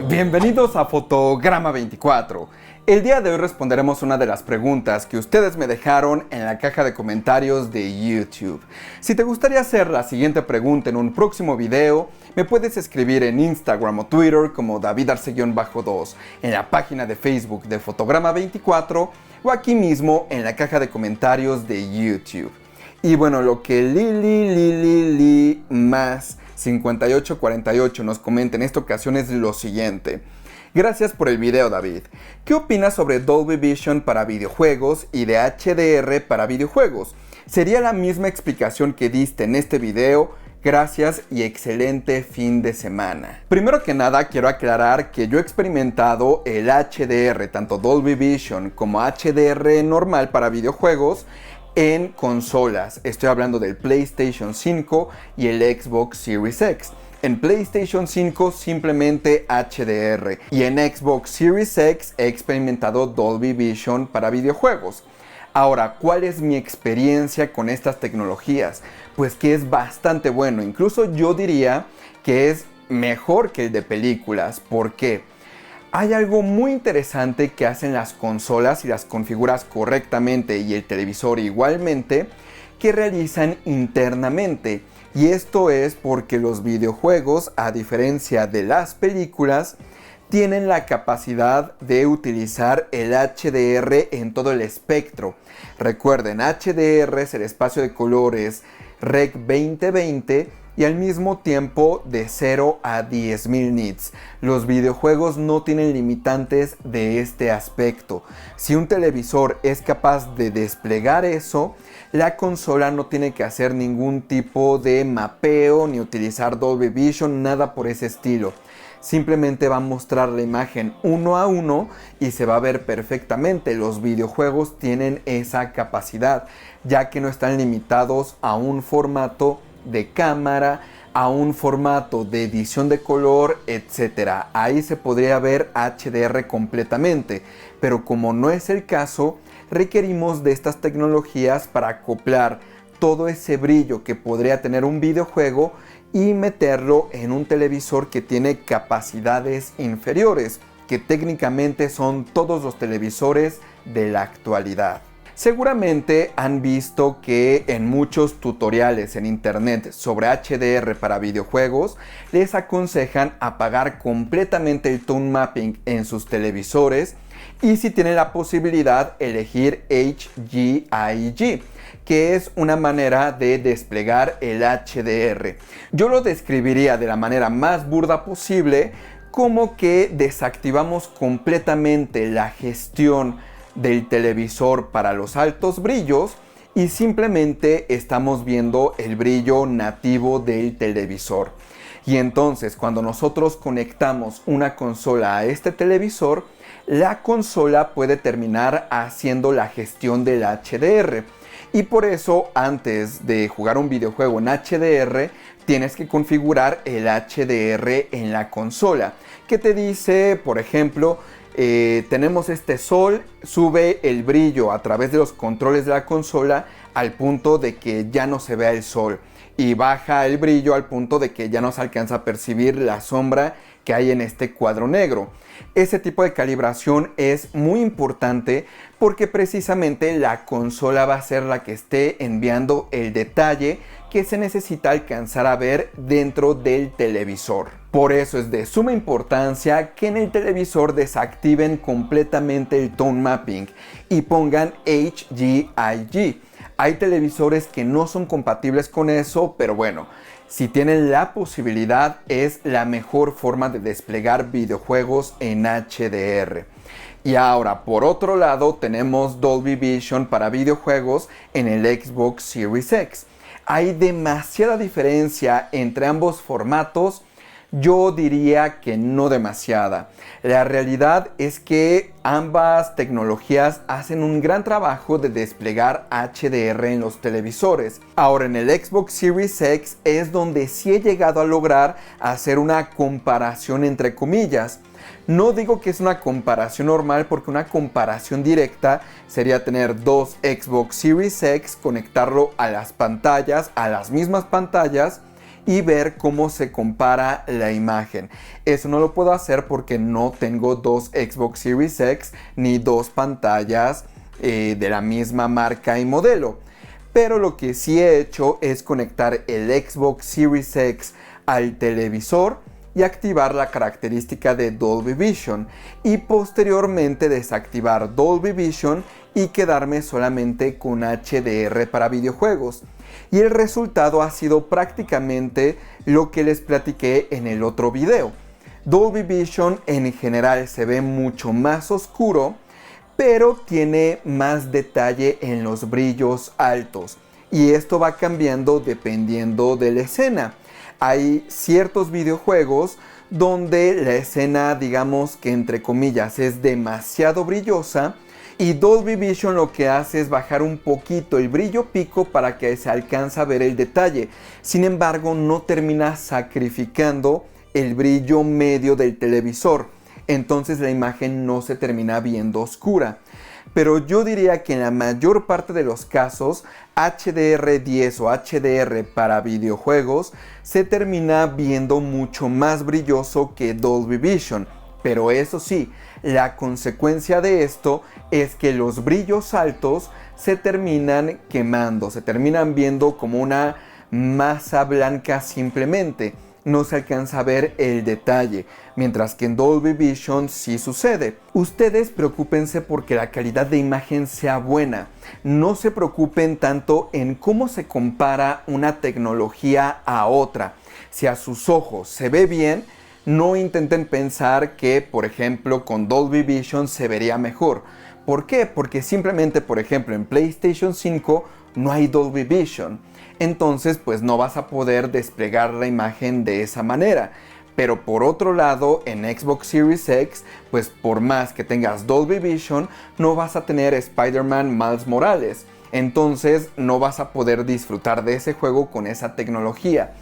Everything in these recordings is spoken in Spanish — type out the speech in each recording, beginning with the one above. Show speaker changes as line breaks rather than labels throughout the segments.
Bienvenidos a Fotograma 24. El día de hoy responderemos una de las preguntas que ustedes me dejaron en la caja de comentarios de YouTube. Si te gustaría hacer la siguiente pregunta en un próximo video, me puedes escribir en Instagram o Twitter como davidarce-2, en la página de Facebook de Fotograma 24 o aquí mismo en la caja de comentarios de YouTube. Y bueno, lo que Lili más 5848 nos comenta en esta ocasión es lo siguiente. Gracias por el video, David. ¿Qué opinas sobre Dolby Vision para videojuegos y de HDR para videojuegos? ¿Sería la misma explicación que diste en este video? Gracias y excelente fin de semana. Primero que nada quiero aclarar que yo he experimentado el HDR, tanto Dolby Vision como HDR normal para videojuegos, en consolas. Estoy hablando del PlayStation 5 y el Xbox Series X. En PlayStation 5 simplemente HDR y en Xbox Series X he experimentado Dolby Vision para videojuegos. Ahora, ¿cuál es mi experiencia con estas tecnologías? Pues que es bastante bueno, incluso yo diría que es mejor que el de películas. ¿Por qué? Hay algo muy interesante que hacen las consolas si las configuras correctamente y el televisor igualmente, que realizan internamente. Y esto es porque los videojuegos, a diferencia de las películas, tienen la capacidad de utilizar el HDR en todo el espectro. Recuerden, HDR es el espacio de colores Rec 2020 y al mismo tiempo de 0 a 10.000 nits. Los videojuegos no tienen limitantes de este aspecto. Si un televisor es capaz de desplegar eso, la consola no tiene que hacer ningún tipo de mapeo ni utilizar Dolby Vision, nada por ese estilo. Simplemente va a mostrar la imagen uno a uno y se va a ver perfectamente. Los videojuegos tienen esa capacidad, ya que no están limitados a un formato de cámara, a un formato de edición de color, etc. Ahí se podría ver HDR completamente, pero como no es el caso, requerimos de estas tecnologías para acoplar todo ese brillo que podría tener un videojuego y meterlo en un televisor que tiene capacidades inferiores, que técnicamente son todos los televisores de la actualidad. Seguramente han visto que en muchos tutoriales en internet sobre HDR para videojuegos les aconsejan apagar completamente el tone mapping en sus televisores y si tienen la posibilidad elegir HGIG, que es una manera de desplegar el HDR. Yo lo describiría de la manera más burda posible como que desactivamos completamente la gestión del televisor para los altos brillos y simplemente estamos viendo el brillo nativo del televisor. Y entonces cuando nosotros conectamos una consola a este televisor, la consola puede terminar haciendo la gestión del HDR. Y por eso antes de jugar un videojuego en HDR tienes que configurar el HDR en la consola, que te dice, por ejemplo, tenemos este sol, sube el brillo a través de los controles de la consola al punto de que ya no se vea el sol y baja el brillo al punto de que ya no se alcanza a percibir la sombra que hay en este cuadro negro. Ese tipo de calibración es muy importante porque precisamente la consola va a ser la que esté enviando el detalle que se necesita alcanzar a ver dentro del televisor. Por eso es de suma importancia que en el televisor desactiven completamente el tone mapping y pongan HGIG. Hay televisores que no son compatibles con eso, pero bueno, si tienen la posibilidad es la mejor forma de desplegar videojuegos en HDR. Y ahora, por otro lado, tenemos Dolby Vision para videojuegos en el Xbox Series X. Hay demasiada diferencia entre ambos formatos. Yo diría que no demasiada. La realidad es que ambas tecnologías hacen un gran trabajo de desplegar HDR en los televisores. Ahora en el Xbox Series X es donde sí he llegado a lograr hacer una comparación entre comillas. No digo que es una comparación normal porque una comparación directa sería tener dos Xbox Series X, conectarlo a las pantallas, a las mismas pantallas y ver cómo se compara la imagen. Eso no lo puedo hacer porque no tengo dos Xbox Series X ni dos pantallas de la misma marca y modelo. Pero lo que sí he hecho es conectar el Xbox Series X al televisor y activar la característica de Dolby Vision y posteriormente desactivar Dolby Vision y quedarme solamente con HDR para videojuegos. Y el resultado ha sido prácticamente lo que les platiqué en el otro video. Dolby Vision en general se ve mucho más oscuro, pero tiene más detalle en los brillos altos. Y esto va cambiando dependiendo de la escena. Hay ciertos videojuegos donde la escena, digamos que entre comillas, es demasiado brillosa y Dolby Vision lo que hace es bajar un poquito el brillo pico para que se alcance a ver el detalle. Sin embargo, no termina sacrificando el brillo medio del televisor. Entonces la imagen no se termina viendo oscura. Pero yo diría que en la mayor parte de los casos, HDR10 o HDR para videojuegos se termina viendo mucho más brilloso que Dolby Vision. Pero eso sí, la consecuencia de esto es que los brillos altos se terminan quemando, se terminan viendo como una masa blanca simplemente. No se alcanza a ver el detalle, mientras que en Dolby Vision sí sucede. Ustedes preocúpense porque la calidad de imagen sea buena. No se preocupen tanto en cómo se compara una tecnología a otra. Si a sus ojos se ve bien, no intenten pensar que, por ejemplo, con Dolby Vision se vería mejor. ¿Por qué? Porque simplemente, por ejemplo, en PlayStation 5 no hay Dolby Vision. Entonces, pues no vas a poder desplegar la imagen de esa manera. Pero por otro lado, en Xbox Series X, pues por más que tengas Dolby Vision, no vas a tener Spider-Man Miles Morales. Entonces, no vas a poder disfrutar de ese juego con esa tecnología.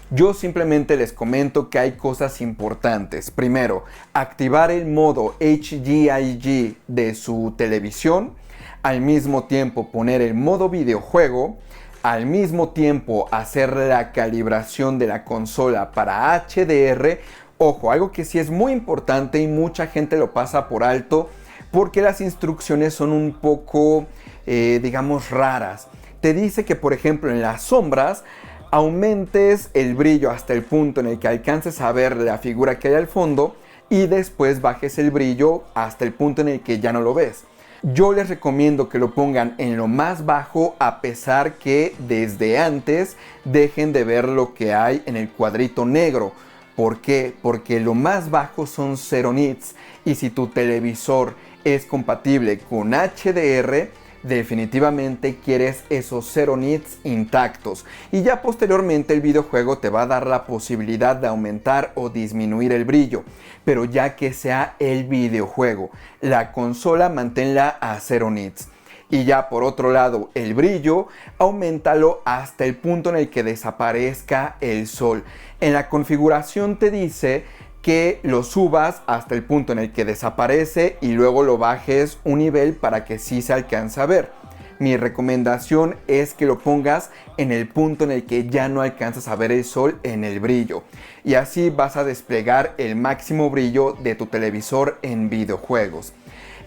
Yo simplemente les comento que hay cosas importantes. Primero, activar el modo HDIG de su televisión. Al mismo tiempo poner el modo videojuego. Al mismo tiempo hacer la calibración de la consola para HDR. Ojo, algo que sí es muy importante y mucha gente lo pasa por alto porque las instrucciones son un poco, digamos, raras. Te dice que, por ejemplo, en las sombras aumentes el brillo hasta el punto en el que alcances a ver la figura que hay al fondo y después bajes el brillo hasta el punto en el que ya no lo ves. Yo les recomiendo que lo pongan en lo más bajo, a pesar que desde antes dejen de ver lo que hay en el cuadrito negro. ¿Por qué? Porque lo más bajo son 0 nits y si tu televisor es compatible con HDR, definitivamente quieres esos 0 nits intactos y ya posteriormente el videojuego te va a dar la posibilidad de aumentar o disminuir el brillo, pero ya que sea el videojuego. La consola manténla a 0 nits. Y ya por otro lado, el brillo, auméntalo hasta el punto en el que desaparezca el sol. En la configuración te dice que lo subas hasta el punto en el que desaparece y luego lo bajes un nivel para que sí se alcance a ver. Mi recomendación es que lo pongas en el punto en el que ya no alcanzas a ver el sol en el brillo. Y así vas a desplegar el máximo brillo de tu televisor en videojuegos.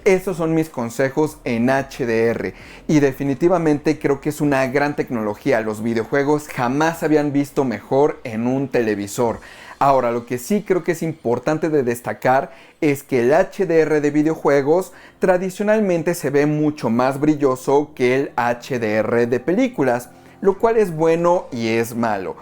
Estos son mis consejos en HDR y definitivamente creo que es una gran tecnología. Los videojuegos jamás se habían visto mejor en un televisor. Ahora, lo que sí creo que es importante de destacar es que el HDR de videojuegos tradicionalmente se ve mucho más brilloso que el HDR de películas, lo cual es bueno y es malo.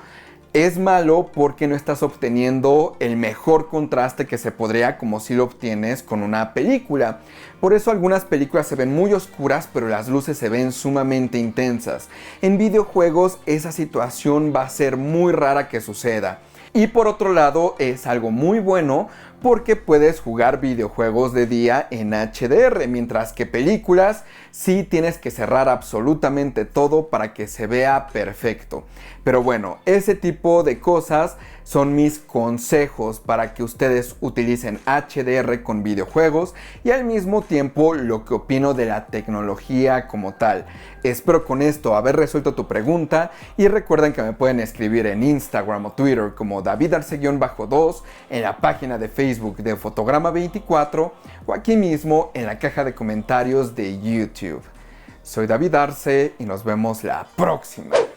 Es malo porque no estás obteniendo el mejor contraste que se podría como si lo obtienes con una película. Por eso algunas películas se ven muy oscuras, pero las luces se ven sumamente intensas. En videojuegos esa situación va a ser muy rara que suceda. Y por otro lado es algo muy bueno porque puedes jugar videojuegos de día en HDR, mientras que películas sí tienes que cerrar absolutamente todo para que se vea perfecto. Pero bueno, ese tipo de cosas son mis consejos para que ustedes utilicen HDR con videojuegos y al mismo tiempo lo que opino de la tecnología como tal. Espero con esto haber resuelto tu pregunta y recuerden que me pueden escribir en Instagram o Twitter como davidarce-2, en la página de Facebook de Fotograma24 o aquí mismo en la caja de comentarios de YouTube. Soy David Arce y nos vemos la próxima.